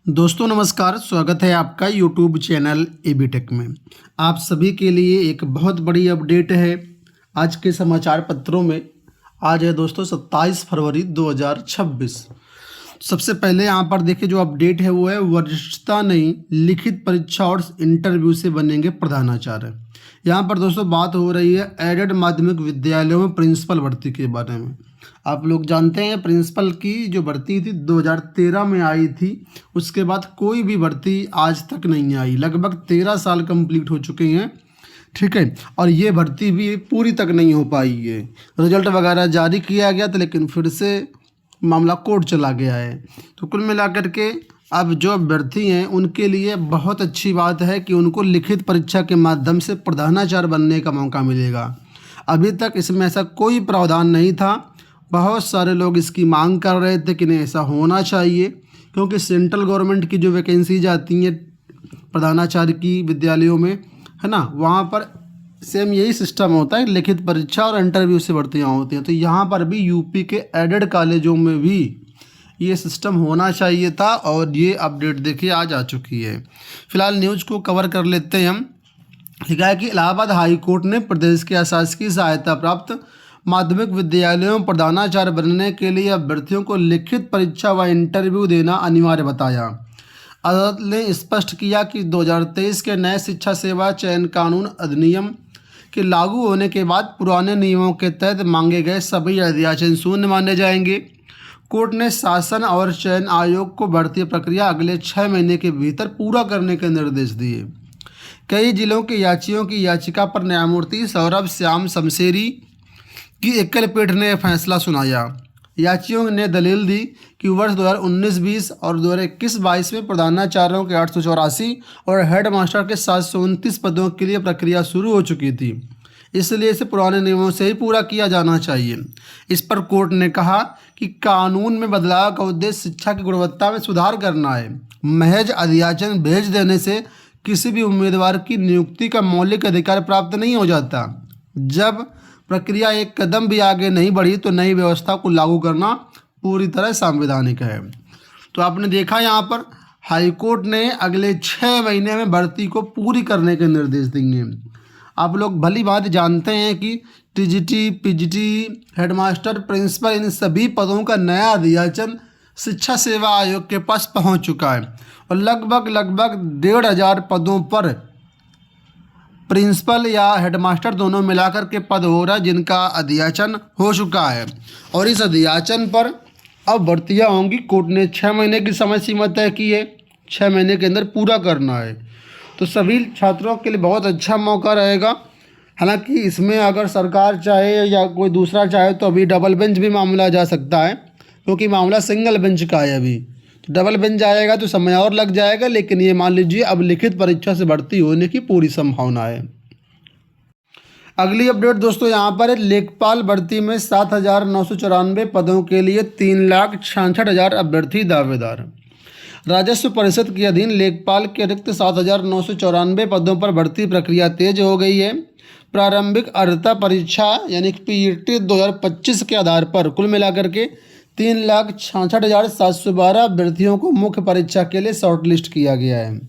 दोस्तों नमस्कार, स्वागत है आपका यूट्यूब चैनल एबी टेक में। आप सभी के लिए एक बहुत बड़ी अपडेट है आज के समाचार पत्रों में। आज है दोस्तों 27 फरवरी 2026। सबसे पहले यहाँ पर देखिए जो अपडेट है वो है वरिष्ठता नहीं, लिखित परीक्षा और इंटरव्यू से बनेंगे प्रधानाचार्य। यहाँ पर दोस्तों बात हो रही है एडेड माध्यमिक विद्यालयों में प्रिंसिपल भर्ती के बारे में। आप लोग जानते हैं प्रिंसिपल की जो भर्ती थी 2013 में आई थी, उसके बाद कोई भी भर्ती आज तक नहीं आई। लगभग 13 साल कंप्लीट हो चुके हैं, ठीक है, और ये भर्ती भी पूरी तक नहीं हो पाई है। रिजल्ट वगैरह जारी किया गया था लेकिन फिर से मामला कोर्ट चला गया है। तो कुल मिलाकर के अब जो अभ्यर्थी हैं उनके लिए बहुत अच्छी बात है कि उनको लिखित परीक्षा के माध्यम से प्रधानाचार्य बनने का मौका मिलेगा। अभी तक इसमें ऐसा कोई प्रावधान नहीं था। बहुत सारे लोग इसकी मांग कर रहे थे कि नहीं ऐसा होना चाहिए, क्योंकि सेंट्रल गवर्नमेंट की जो वैकेंसी जाती हैं प्रधानाचार्य की विद्यालयों में, है ना, वहाँ पर सेम यही सिस्टम होता है, लिखित परीक्षा और इंटरव्यू से भर्तियाँ होती हैं। तो यहाँ पर भी यूपी के एडेड कॉलेजों में भी ये सिस्टम होना चाहिए था और ये अपडेट देखिए आज आ चुकी है। फिलहाल न्यूज़ को कवर कर लेते हैं हम। लिखा है कि इलाहाबाद हाई कोर्ट ने प्रदेश के अशासकीय सहायता प्राप्त माध्यमिक विद्यालयों में प्रधानाचार्य बनने के लिए अभ्यर्थियों को लिखित परीक्षा व इंटरव्यू देना अनिवार्य बताया। अदालत ने स्पष्ट किया कि 2023 के नए शिक्षा सेवा चयन कानून अधिनियम के लागू होने के बाद पुराने नियमों के तहत मांगे गए सभी अध्याचन शून्य माने जाएंगे। कोर्ट ने शासन और चयन आयोग को भर्ती प्रक्रिया अगले 6 महीने के भीतर पूरा करने के निर्देश दिए। कई जिलों के याचियों की याचिका पर न्यायमूर्ति सौरभ श्याम शमशेरी की एकल पीठ ने फैसला सुनाया। याचियों ने दलील दी कि वर्ष 2019-20 और 2021-22 में प्रधानाचार्यों के 884 और हेड मास्टर के 729 पदों के लिए प्रक्रिया शुरू हो चुकी थी, इसलिए इसे पुराने नियमों से ही पूरा किया जाना चाहिए। इस पर कोर्ट ने कहा कि कानून में बदलाव का उद्देश्य शिक्षा की गुणवत्ता में सुधार करना है। महज अध्याचन भेज देने से किसी भी उम्मीदवार की नियुक्ति का मौलिक अधिकार प्राप्त नहीं हो जाता। जब प्रक्रिया एक कदम भी आगे नहीं बढ़ी तो नई व्यवस्था को लागू करना पूरी तरह संवैधानिक है। तो आपने देखा यहाँ पर हाईकोर्ट ने अगले 6 महीने में भर्ती को पूरी करने के निर्देश दिए। आप लोग भली बात जानते हैं कि टीजीटी, पीजीटी, हेडमास्टर, प्रिंसिपल, इन सभी पदों का नया अध्याचन शिक्षा सेवा आयोग के पास पहुंच चुका है और लगभग 1,500 पदों पर प्रिंसिपल या हेडमास्टर दोनों मिलाकर के पद हो रहा है जिनका अध्याचन हो चुका है और इस अध्याचन पर अब भर्तियां होंगी। कोर्ट ने 6 महीने की समय सीमा तय की है, 6 महीने के अंदर पूरा करना है। तो सभी छात्रों के लिए बहुत अच्छा मौका रहेगा। हालांकि इसमें अगर सरकार चाहे या कोई दूसरा चाहे तो अभी डबल बेंच भी मामला जा सकता है, क्योंकि मामला सिंगल बेंच का है। अभी तो डबल बेंच जाएगा तो समय और लग जाएगा, लेकिन ये मान लीजिए अब लिखित परीक्षा से भर्ती होने की पूरी संभावना है। अगली अपडेट दोस्तों यहाँ पर है लेखपाल भर्ती में 7,994 पदों के लिए 3,66,000 अभ्यर्थी दावेदार। राजस्व परिषद के अधीन लेखपाल के रिक्त 7,994 पदों पर भर्ती प्रक्रिया तेज हो गई है। प्रारंभिक अर्हता परीक्षा यानी पीईटी 2025 के आधार पर कुल मिलाकर के 3,66,712 अभ्यर्थियों को मुख्य परीक्षा के लिए शॉर्टलिस्ट किया गया है।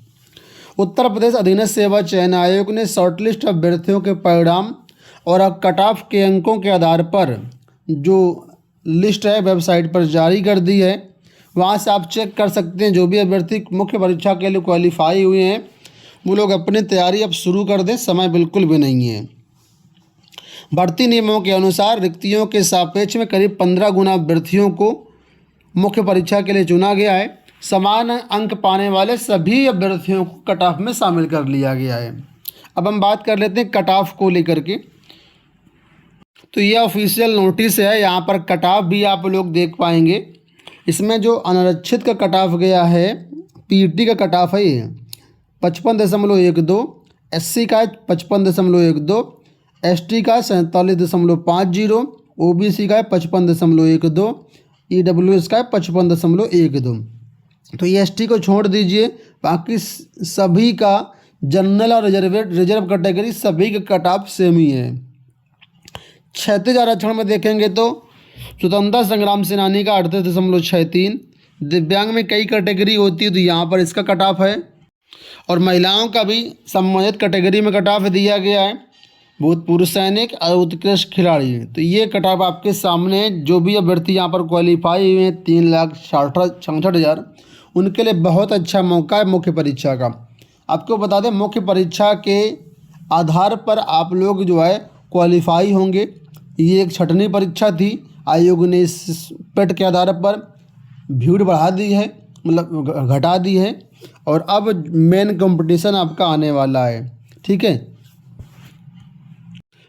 उत्तर प्रदेश अधीनस्थ सेवा चयन आयोग ने शॉर्टलिस्ट अभ्यर्थियों के परिणाम और कट ऑफ के अंकों के आधार पर जो लिस्ट है वेबसाइट पर जारी कर दी है। वहाँ से आप चेक कर सकते हैं जो भी अभ्यर्थी मुख्य परीक्षा के लिए क्वालिफाई हुए हैं वो लोग अपनी तैयारी अब शुरू कर दें, समय बिल्कुल भी नहीं है। भर्ती नियमों के अनुसार रिक्तियों के सापेक्ष में करीब 15 गुना अभ्यर्थियों को मुख्य परीक्षा के लिए चुना गया है। समान अंक पाने वाले सभी अभ्यर्थियों को कट ऑफ में शामिल कर लिया गया है। अब हम बात कर लेते हैं कट ऑफ को लेकर के। तो ये ऑफिशियल नोटिस है, यहाँ पर कट ऑफ भी आप लोग देख पाएंगे। इसमें जो अनारक्षित का कट ऑफ गया है, पीटी का कट ऑफ है ये 55.12, एससी का 55.12, एसटी का 47.50, ओबीसी का 55.12, ईडब्ल्यूएस का 55.12। तो ये एसटी को छोड़ दीजिए, बाकी सभी का जनरल और रिजर्व कैटेगरी सभी के कट ऑफ सेम ही है। क्षैतिज आरक्षण में देखेंगे तो स्वतंत्रता संग्राम सेनानी का 38.63, दिव्यांग में कई कैटेगरी होती है, तो यहाँ पर इसका कट ऑफ है। और महिलाओं का भी संबंधित कैटेगरी में कट ऑफ दिया गया है, भूतपूर्व सैनिक और उत्कृष्ट खिलाड़ी। तो ये कट ऑफ आपके सामने है। जो भी अभ्यर्थी यहाँ पर क्वालिफाई हुए हैं 3,66,000 उनके लिए बहुत अच्छा मौका है मुख्य परीक्षा का। आपको बता दें, मुख्य परीक्षा के आधार पर आप लोग जो है क्वालिफाई होंगे। ये एक छँटनी परीक्षा थी, आयोग ने इस पेट के आधार पर भीड़ बढ़ा दी है, मतलब घटा दी है, और अब मेन कंपटीशन आपका आने वाला है। ठीक है,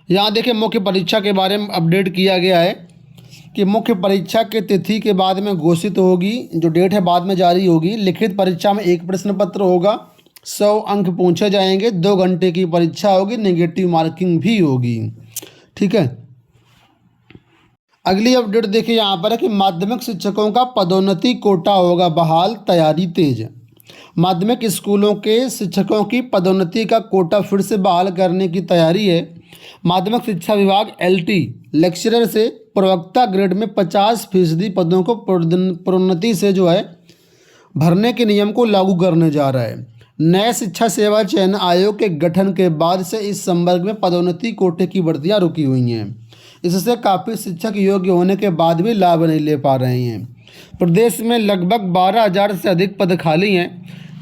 यहाँ देखिए मुख्य परीक्षा के बारे में अपडेट किया गया है कि मुख्य परीक्षा के तिथि के बाद में घोषित होगी, जो डेट है बाद में जारी होगी। लिखित परीक्षा में एक प्रश्न पत्र होगा, 100 अंक पूछे जाएंगे, 2 घंटे की परीक्षा होगी, नेगेटिव मार्किंग भी होगी। ठीक है, अगली अपडेट देखिए यहाँ पर है कि माध्यमिक शिक्षकों का पदोन्नति कोटा होगा बहाल, तैयारी तेज। माध्यमिक स्कूलों के शिक्षकों की पदोन्नति का कोटा फिर से बहाल करने की तैयारी है। माध्यमिक शिक्षा विभाग LT लेक्चरर से प्रवक्ता ग्रेड में 50% पदों को प्रोन्नति से जो है भरने के नियम को लागू करने जा रहा है। नए शिक्षा सेवा चयन आयोग के गठन के बाद से इस संवर्ग में पदोन्नति कोटे की भर्तियां रुकी हुई हैं। इससे काफ़ी शिक्षक योग्य होने के बाद भी लाभ नहीं ले पा रहे हैं। प्रदेश में लगभग 12,000 से अधिक पद खाली हैं।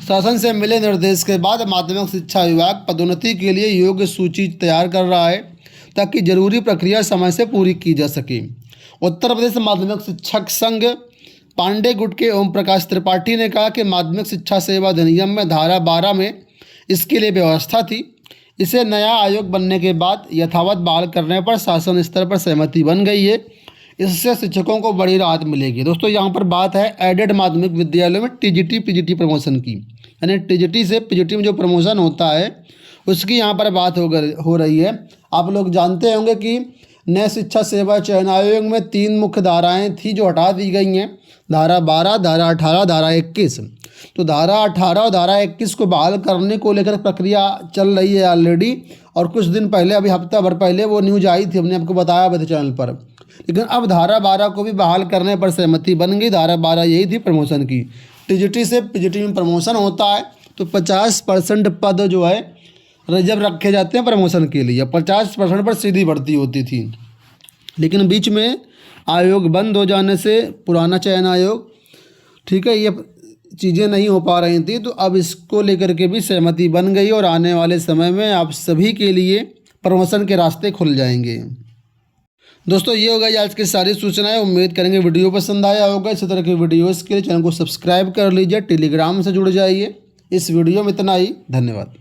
शासन से मिले निर्देश के बाद माध्यमिक शिक्षा विभाग पदोन्नति के लिए योग्य सूची तैयार कर रहा है, ताकि जरूरी प्रक्रिया समय से पूरी की जा सके। उत्तर प्रदेश माध्यमिक शिक्षक संघ पांडे गुट के ओम प्रकाश त्रिपाठी ने कहा कि माध्यमिक शिक्षा सेवा अधिनियम में धारा 12 में इसके लिए व्यवस्था थी। इसे नया आयोग बनने के बाद यथावत बहाल करने पर शासन स्तर पर सहमति बन गई है। इससे शिक्षकों को बड़ी राहत मिलेगी। दोस्तों, यहाँ पर बात है एडेड माध्यमिक विद्यालयों में TGT PGT प्रमोशन की, यानी TGT से PGT में जो प्रमोशन होता है उसकी यहाँ पर बात हो रही है। आप लोग जानते होंगे कि नए शिक्षा सेवा चयन आयोग में 3 मुख्य धाराएँ थी जो हटा दी गई हैं, धारा 12, धारा 18, धारा 21। तो धारा 18 और धारा 21 को बहाल करने को लेकर प्रक्रिया चल रही है ऑलरेडी, और कुछ दिन पहले, अभी हफ्ता भर पहले वो न्यूज़ आई थी, हमने आपको बताया था चैनल पर। लेकिन अब धारा 12 को भी बहाल करने पर सहमति बन गई। धारा 12 यही थी प्रमोशन की। TGT से PGT में प्रमोशन होता है तो 50% पद जो है रिजर्व रखे जाते हैं प्रमोशन के लिए, 50% पर सीधी भर्ती होती थी। लेकिन बीच में आयोग बंद हो जाने से, पुराना चयन आयोग, ठीक है, ये चीज़ें नहीं हो पा रही थी, तो अब इसको लेकर के भी सहमति बन गई और आने वाले समय में आप सभी के लिए प्रमोशन के रास्ते खुल जाएंगे। दोस्तों, ये हो गई आज की सारी सूचनाएं। उम्मीद करेंगे वीडियो पसंद आया होगा। इसी तरह के वीडियोज़ के लिए चैनल को सब्सक्राइब कर लीजिए, टेलीग्राम से जुड़ जाइए। इस वीडियो में इतना ही, धन्यवाद।